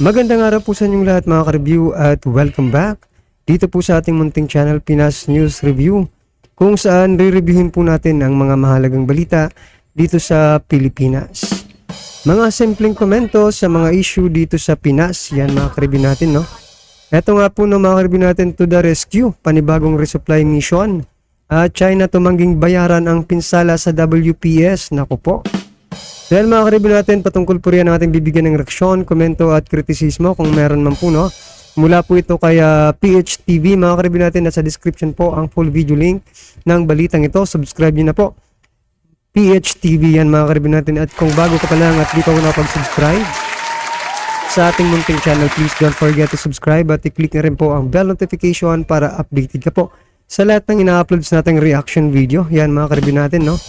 Magandang araw po sa inyong lahat mga ka-review at welcome back dito po sa ating munting channel Pinas News Review, kung saan re-reviewin po natin ang mga mahalagang balita dito sa Pilipinas. Mga simpleng komento sa mga issue dito sa Pinas, yan mga ka-review natin, no? Eto nga po no, mga ka-review natin, to the rescue, panibagong resupply mission. China tumangging bayaran ang pinsala sa WPS, naku po. Dahil mga ka-review natin, patungkol po riyan ang ating bibigyan ng reaksyon, komento at kritisismo kung meron man po, no? Mula po ito kay PHTV, mga ka-review natin, nasa description po ang full video link ng balitang ito. Subscribe nyo na po. PHTV yan mga ka-review natin. At kung bago ka pa lang at di pa nakapag-subscribe sa ating munting channel, please don't forget to subscribe at i-click na rin po ang bell notification para updated ka po sa lahat ng ina-uploads nating reaction video. Yan mga ka-review natin, no?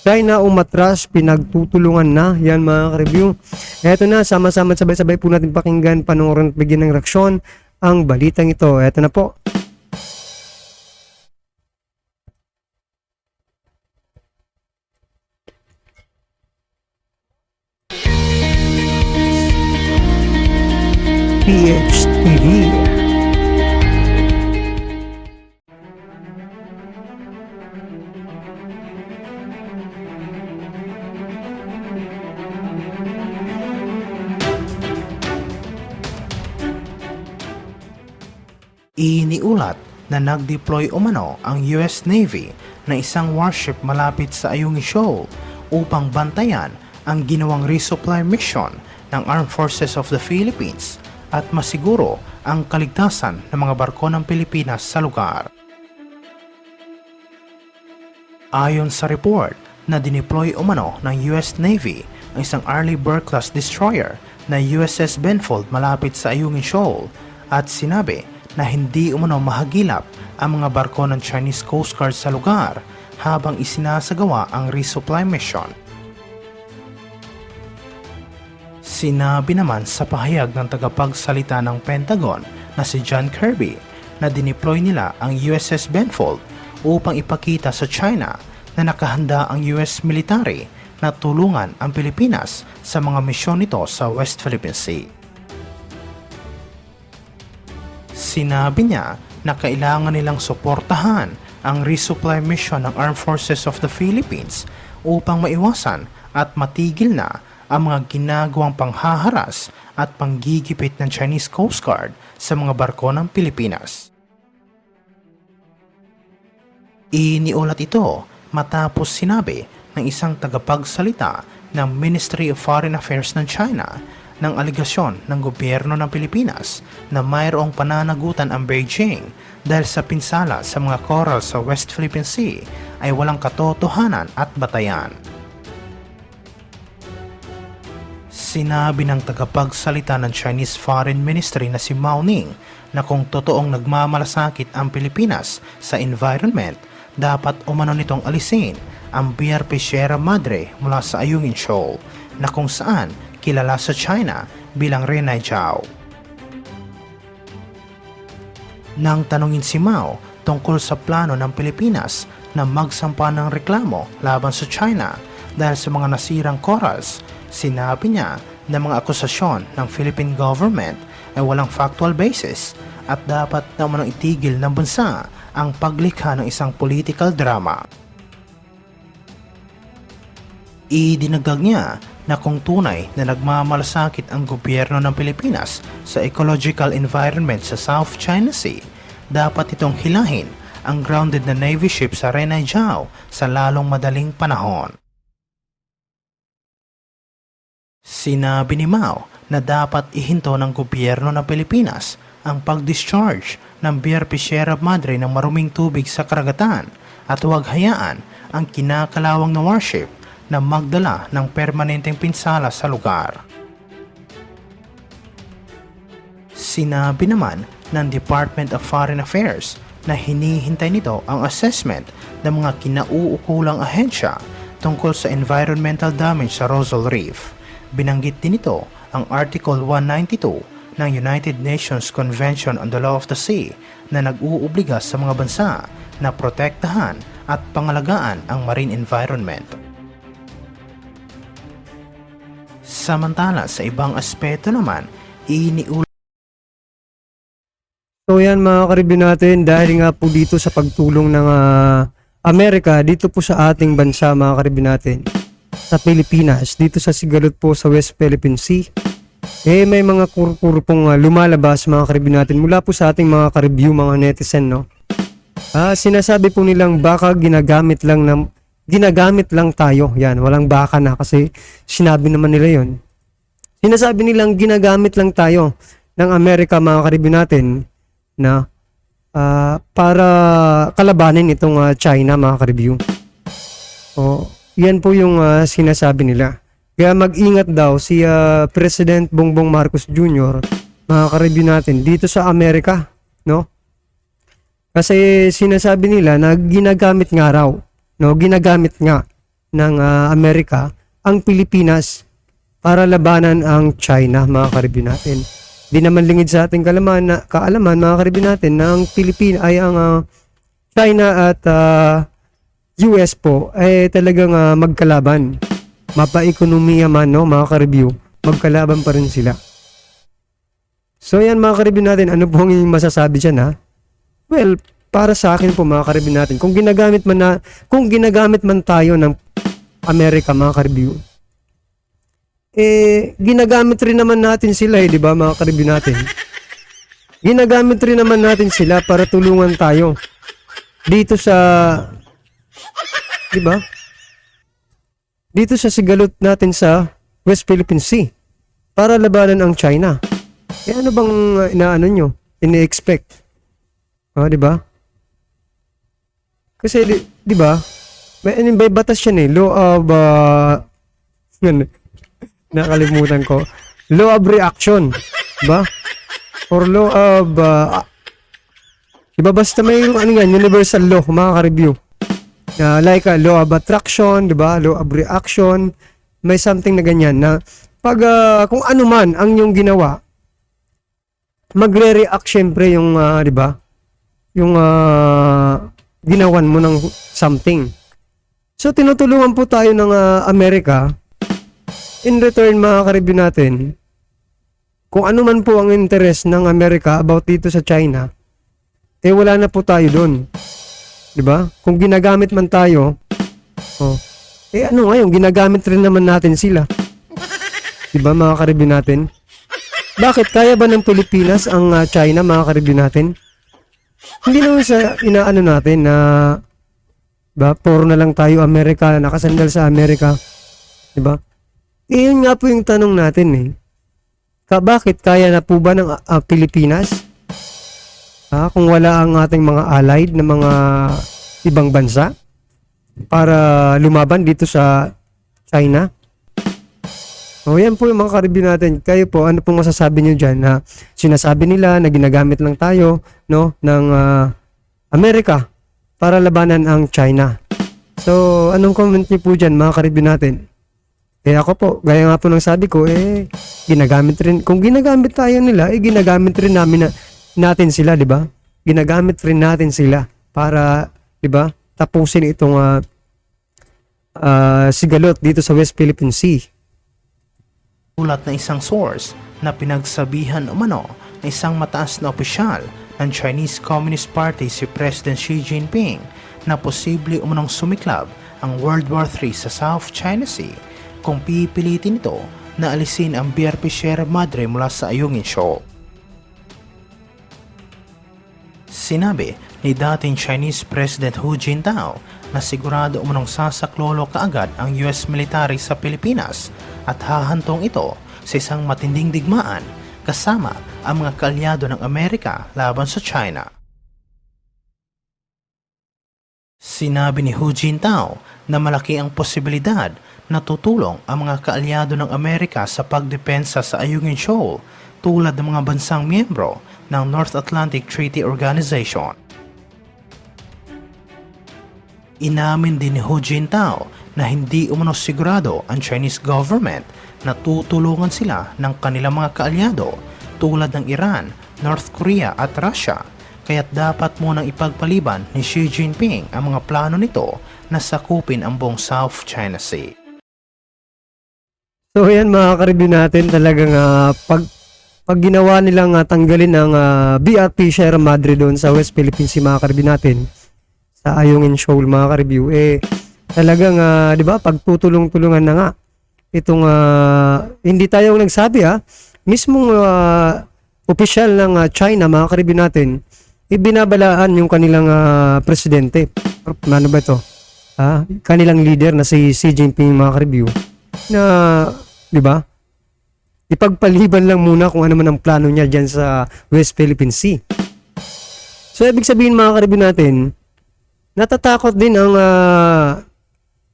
China umatras, pinagtutulungan na. Yan mga ka-review. Eto na, sama-sama sabay-sabay po natin pakinggan, panoorin at bigyan ng reaksyon ang balitang ito. Eto na po. PHTV. Iniulat na nag-deploy umano ang US Navy na isang warship malapit sa Ayungin Shoal upang bantayan ang ginawang resupply mission ng Armed Forces of the Philippines at masiguro ang kaligtasan ng mga barko ng Pilipinas sa lugar. Ayon sa report na dineploy umano ng US Navy ang isang Arleigh Burke-class destroyer na USS Benfold malapit sa Ayungin Shoal at sinabi na hindi umano mahagilap ang mga barko ng Chinese Coast Guard sa lugar habang isinasagawa ang resupply mission. Sinabi naman sa pahayag ng tagapagsalita ng Pentagon na si John Kirby na dineploy nila ang USS Benfold upang ipakita sa China na nakahanda ang US military na tulungan ang Pilipinas sa mga misyon nito sa West Philippine Sea. Sinabi niya na kailangan nilang suportahan ang resupply mission ng Armed Forces of the Philippines upang maiwasan at matigil na ang mga ginagawang panghaharas at panggigipit ng Chinese Coast Guard sa mga barko ng Pilipinas. Iniulat ito matapos sinabi ng isang tagapagsalita ng Ministry of Foreign Affairs ng China ng aligasyon ng gobyerno ng Pilipinas na mayroong pananagutan ang Beijing dahil sa pinsala sa mga coral sa West Philippine Sea ay walang katotohanan at batayan. Sinabi ng tagapagsalita ng Chinese Foreign Ministry na si Mao Ning na kung totoong nagmamalasakit ang Pilipinas sa environment, dapat umano nitong alisin ang BRP Sierra Madre mula sa Ayungin Shoal na kung saan kilala sa China bilang Renai Jiao. Nang tanungin si Mao tungkol sa plano ng Pilipinas na magsampa ng reklamo laban sa China dahil sa mga nasirang corals, sinabi niya na mga akusasyon ng Philippine government ay walang factual basis at dapat naman itigil ng bansa ang paglikha ng isang political drama. Idinagdag niya na kung tunay na nagmamalasakit ang gobyerno ng Pilipinas sa ecological environment sa South China Sea, dapat itong hilahin ang grounded na Navy ship sa Renai Jiao sa lalong madaling panahon. Sinabi ni Mao na dapat ihinto ng gobyerno ng Pilipinas ang pag-discharge ng BRP Sierra Madre ng maruming tubig sa karagatan at huwag hayaan ang kinakalawang na warship na magdala ng permanenteng pinsala sa lugar. Sinabi naman ng Department of Foreign Affairs na hinihintay nito ang assessment ng mga kinauukulang ahensya tungkol sa environmental damage sa Rosal Reef. Binanggit din ito ang Article 192 ng United Nations Convention on the Law of the Sea na nag-uubliga sa mga bansa na protektahan at pangalagaan ang marine environment. Samantala sa ibang aspeto naman, iniulat So yan mga karibyo natin, dahil nga po dito sa pagtulong ng Amerika dito po sa ating bansa mga karibyo natin, sa Pilipinas, dito sa Sigalot po sa West Philippine Sea, may mga kurkuro pong lumalabas mga karibyo natin mula po sa ating mga karibyo, mga netizen, no? Sinasabi po nilang baka ginagamit lang tayo. Yan, walang baka na kasi sinabi naman nila yon. Sinasabi nilang ginagamit lang tayo ng Amerika mga karibyo natin na para kalabanin itong China mga karibyo. Yan po yung sinasabi nila. Kaya mag-ingat daw si President Bongbong Marcos Jr. mga karibyo natin dito sa Amerika, no? Kasi sinasabi nila na ginagamit nga raw, no? Ginagamit nga ng Amerika ang Pilipinas para labanan ang China mga karibyo natin. Di naman lingid sa ating kaalaman mga karibyo natin na ang Pilipinas ay ang China at US po ay talagang magkalaban. Mapa-ekonomiya man, no, mga karibyo, magkalaban pa rin sila. So yan mga karibyo natin, ano po ang masasabi dyan ha? Well, para sa akin po mga karibyo natin, kung ginagamit man tayo ng Amerika mga karibyo, ginagamit rin naman natin sila di ba mga karibyo natin? Ginagamit rin naman natin sila para tulungan tayo dito sa, di ba? Dito sa sigalot natin sa West Philippine Sea para labanan ang China. Ano bang ini-expect? Di ba? Kasi di ba? May batas yan law of nakalimutan ko. Law of reaction, ba? Or law of diba basta may universal law mga ka-review. Like law of attraction, diba? Law of reaction, may something na ganyan na pag kung ano man ang yung ginawa, magre-react syempre yung diba? Yung ginawan mo ng something. So tinutulungan po tayo ng Amerika. In return mga ka-review natin, kung ano man po ang interest ng Amerika about dito sa China, wala na po tayo doon. 'Di ba? Kung ginagamit man tayo, ano ngayon, ginagamit rin naman natin sila. 'Di ba mga ka-review natin? Bakit kaya ba ng Pilipinas ang China mga ka-review natin? Hindi naman sa inaano natin na puro na lang tayo Amerika, nakasandal sa Amerika. 'Di ba? Yun nga po yung tanong natin bakit kaya na po ba ng Pilipinas? Kung wala ang ating mga allied na mga ibang bansa para lumaban dito sa China? Yan po yung mga ka-review natin. Kayo po, ano pong masasabi nyo dyan na sinasabi nila na ginagamit lang tayo ng Amerika para labanan ang China? So, anong comment nyo po dyan mga ka-review natin? Ako po, gaya nga po ng sabi ko, ginagamit rin, kung ginagamit tayo nila, ginagamit rin natin sila, di ba? Ginagamit rin natin sila para, di ba, tapusin itong sigalot dito sa West Philippine Sea. ulat na isang source na pinagsabihan umano na isang mataas na opisyal ng Chinese Communist Party si President Xi Jinping na posible umanong sumiklab ang World War III sa South China Sea kung pipilitin ito na alisin ang BRP Sierra Madre mula sa Ayungin Shoal. Sinabi ni dating Chinese President Hu Jintao na sigurado umanong sasaklolo kaagad ang US military sa Pilipinas at hahantong ito sa isang matinding digmaan kasama ang mga kaalyado ng Amerika laban sa China. Sinabi ni Hu Jintao na malaki ang posibilidad na tutulong ang mga kaalyado ng Amerika sa pagdepensa sa Ayungin Shoal tulad ng mga bansang miyembro ng North Atlantic Treaty Organization. Inamin din ni Hu Jintao na hindi umano sigurado ang Chinese government na tutulungan sila ng kanilang mga kaalyado tulad ng Iran, North Korea at Russia, kaya't dapat munang ipagpaliban ni Xi Jinping ang mga plano nito na sakupin ang buong South China Sea. So yan mga ka-review natin, talagang pag ginawa nilang tanggalin ang BRP Sierra Madre doon sa West Philippine Sea, mga ka-review natin, sa Ayungin Shoal, mga ka-review, talagang, di ba, pagtutulong-tulungan na nga. Itong, hindi tayo nagsabi, mismong opisyal ng China, mga ka-review natin, ibinabalaan yung kanilang presidente. Ano ba ito? Kanilang leader na si Xi Jinping, mga ka-review, na, di ba, ipagpaliban lang muna kung ano man ang plano niya dyan sa West Philippine Sea. So, ibig sabihin, mga ka-review natin, natatakot din ang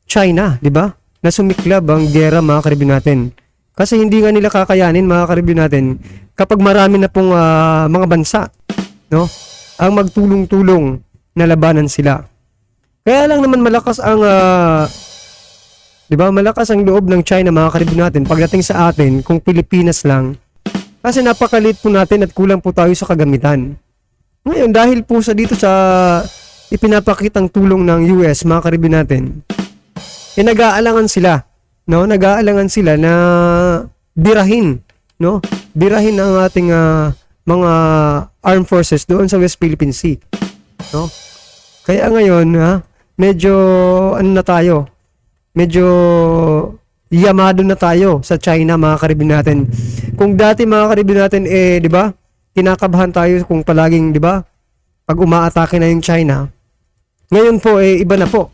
China, di ba? Na sumiklab ang gera, mga ka-review natin. Kasi hindi nga nila kakayanin, mga ka-review natin, kapag marami na pong mga bansa, no, ang magtulong-tulong na labanan sila. Kaya lang naman malakas ang di ba, malakas ang loob ng China, mga ka-review natin, pagdating sa atin kung Pilipinas lang, kasi napakaliit po natin at kulang po tayo sa kagamitan. Ngayon, dahil po sa dito sa ipinapakitang tulong ng US, mga ka-review natin, nag-aalangan sila, no? Nag-aalangan sila na birahin, no? Birahin ang ating mga armed forces doon sa West Philippine Sea, no? Kaya ngayon, medyo ano na tayo, medyo yamado na tayo sa China, mga ka-review natin. Kung dati, mga ka-review natin, di ba, kinakabahan tayo kung palaging, di ba, pag umaatake na yung China. Ngayon po, iba na po.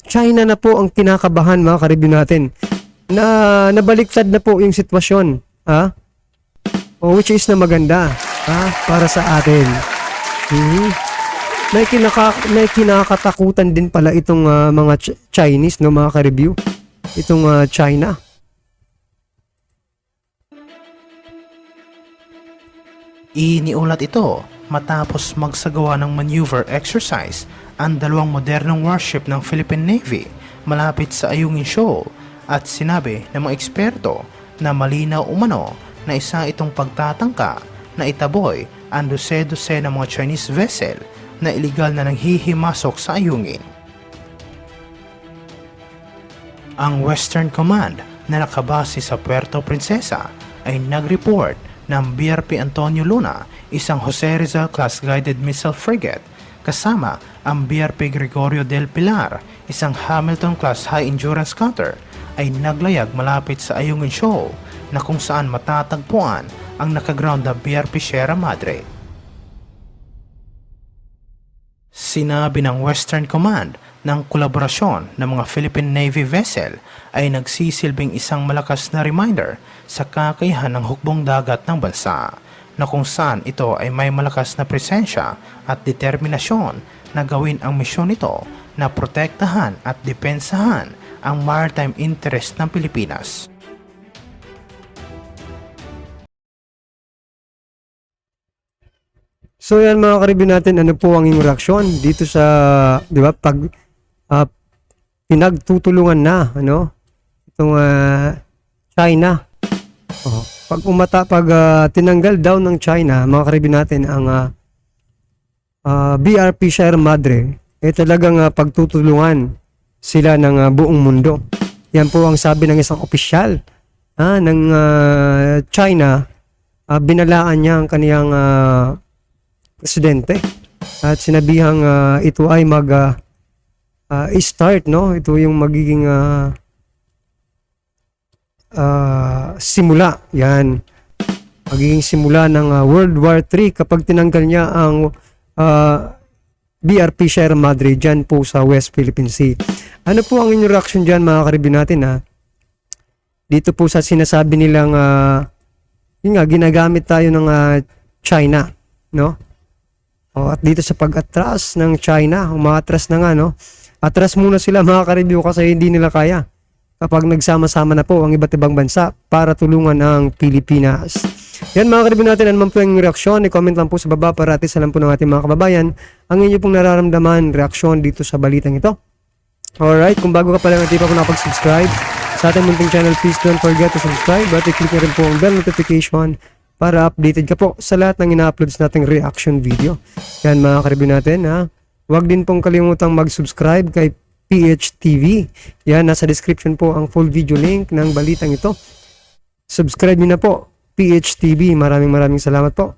China na po ang kinakabahan, mga ka-review natin. Na nabaliktad na po yung sitwasyon. Which is na maganda, para sa atin. May kinakatakutan din pala itong mga Chinese, no, mga ka-review. Itong China. Iniulat ito matapos magsagawa ng maneuver exercise ang dalawang modernong warship ng Philippine Navy malapit sa Ayungin Shoal, at sinabi ng mga eksperto na malinaw umano na isa itong pagtatangka na itaboy ang dose-dose ng mga Chinese vessel na iligal na nanghihimasok sa Ayungin. Ang Western Command na nakabase sa Puerto Princesa ay nag-report ng BRP Antonio Luna, isang Jose Rizal class guided missile frigate, kasama ang BRP Gregorio del Pilar, isang Hamilton class high endurance cutter, ay naglayag malapit sa Ayungin Shoal na kung saan matatagpuan ang nakaground na BRP Sierra Madre. Sinabi ng Western Command ng kolaborasyon ng mga Philippine Navy vessel ay nagsisilbing isang malakas na reminder sa kakayahan ng hukbong dagat ng bansa, na kung saan ito ay may malakas na presensya at determinasyon na gawin ang misyon nito na protektahan at depensahan ang maritime interest ng Pilipinas. So yan, mga ka-review natin, ano po ang inyong reaksyon dito sa, di ba, pag pinagtutulungan na, ano, itong China. Pag tinanggal daw ng China, mga ka-review natin, ang BRP Sierra Madre, talagang pagtutulungan sila ng buong mundo. Yan po ang sabi ng isang opisyal ng China. Binalaan niya ang kaniyang presidente at sinabihang ito ay start, no? Ito yung magiging simula. Yan. Magiging simula ng World War III kapag tinanggal niya ang BRP Sierra Madre dyan po sa West Philippine Sea. Ano po ang inyong reaction dyan, mga ka-review natin, dito po sa sinasabi nilang yun nga, ginagamit tayo ng China, no? At dito sa pag-atras ng China, umaatras na nga, no? Atras muna sila, mga ka-review, kasi hindi nila kaya kapag nagsama-sama na po ang iba't ibang bansa para tulungan ang Pilipinas. Yan, mga ka-review natin, ano man po yung reaksyon, i-comment lang po sa baba para atis alam po ng ating mga kababayan ang inyo pong nararamdaman, reaksyon dito sa balitang ito. Alright, kung bago ka pa lang at di pa po nakapag-subscribe sa ating munting channel, please don't forget to subscribe at i-click na rin po ang bell notification para updated ka po sa lahat ng ina-uploads nating reaction video. Yan, mga ka-review natin, huwag din pong kalimutang mag-subscribe kay PHTV. Yan, nasa description po ang full video link ng balitang ito. Subscribe niyo na po PHTV. Maraming salamat po.